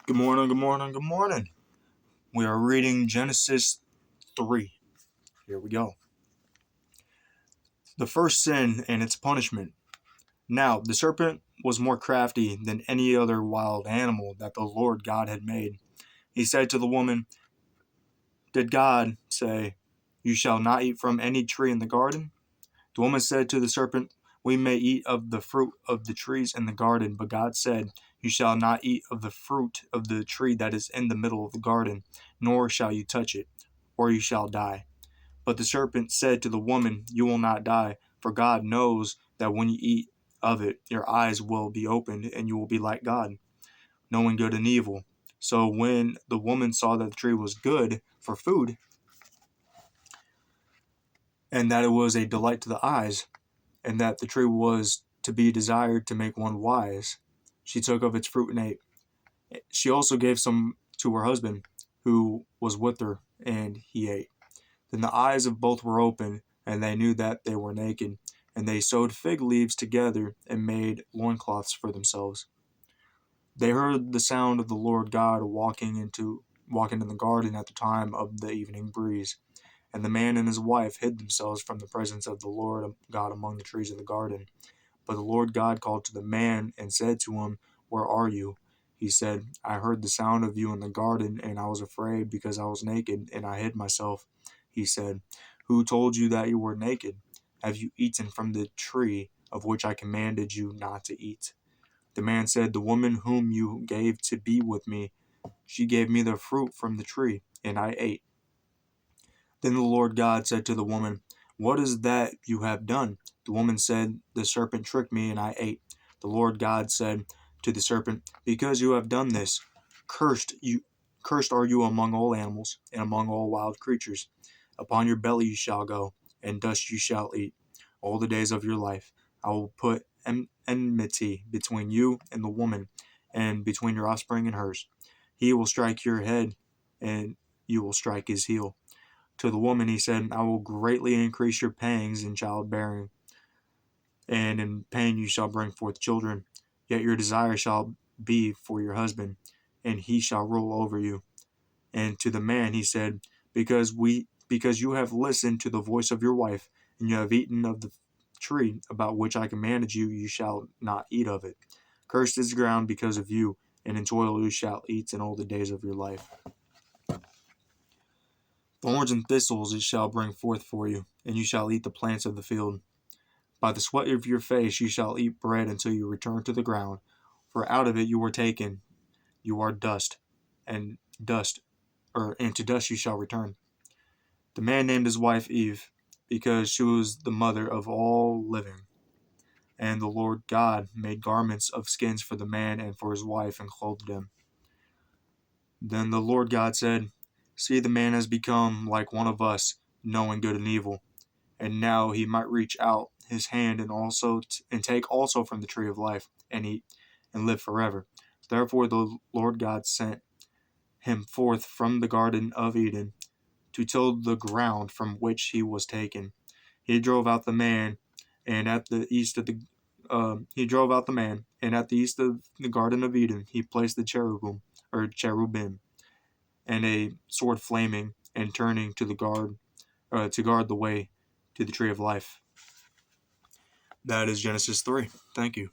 Good morning, good morning, good morning. We are reading Genesis 3. Here we go. The first sin and its punishment. Now, the serpent was more crafty than any other wild animal that the Lord God had made. He said to the woman, "Did God say, 'You shall not eat from any tree in the garden?'" The woman said to the serpent, "We may eat of the fruit of the trees in the garden, but God said, 'You shall not eat of the fruit of the tree that is in the middle of the garden, nor shall you touch it, or you shall die.' But the serpent said to the woman, 'You will not die, for God knows that when you eat of it, your eyes will be opened, and you will be like God, knowing good and evil.' So when the woman saw that the tree was good for food, and that it was a delight to the eyes, and that the tree was to be desired to make one wise, she took of its fruit and ate. She also gave some to her husband, who was with her, and he ate. Then the eyes of both were opened, and they knew that they were naked, and they sewed fig leaves together and made loincloths for themselves. They heard the sound of the Lord God walking in the garden at the time of the evening breeze. And the man and his wife hid themselves from the presence of the Lord God among the trees of the garden. But the Lord God called to the man and said to him, "Where are you?" He said, "I heard the sound of you in the garden, and I was afraid because I was naked, and I hid myself." He said, "Who told you that you were naked? Have you eaten from the tree of which I commanded you not to eat?" The man said, "The woman whom you gave to be with me, she gave me the fruit from the tree, and I ate." Then the Lord God said to the woman, "What is that you have done?" The woman said, "The serpent tricked me, and I ate." The Lord God said to the serpent, "Because you have done this, cursed are you among all animals, and among all wild creatures. Upon your belly you shall go, and dust you shall eat all the days of your life. I will put enmity between you and the woman, and between your offspring and hers. He will strike your head, and you will strike his heel." To the woman he said, "I will greatly increase your pangs in childbearing, and in pain you shall bring forth children. Yet your desire shall be for your husband, and he shall rule over you." And to the man he said, because you have listened to the voice of your wife, and you have eaten of the tree about which I commanded you, you shall not eat of it. Cursed is the ground because of you, and in toil you shall eat in all the days of your life. Thorns and thistles it shall bring forth for you, and you shall eat the plants of the field. By the sweat of your face you shall eat bread until you return to the ground, for out of it you were taken. You are dust, and to dust you shall return. The man named his wife Eve, because she was the mother of all living. And the Lord God made garments of skins for the man and for his wife, and clothed them. Then the Lord God said, "See, the man has become like one of us, knowing good and evil. And now he might reach out his hand and take also from the tree of life and eat and live forever." Therefore the Lord God sent him forth from the garden of Eden to till the ground from which he was taken. He drove out the man, and at the east of the he drove out the man, and at the east of the garden of Eden he placed the cherubim, and a sword flaming and turning to guard the way to the tree of life. That is Genesis 3. Thank you.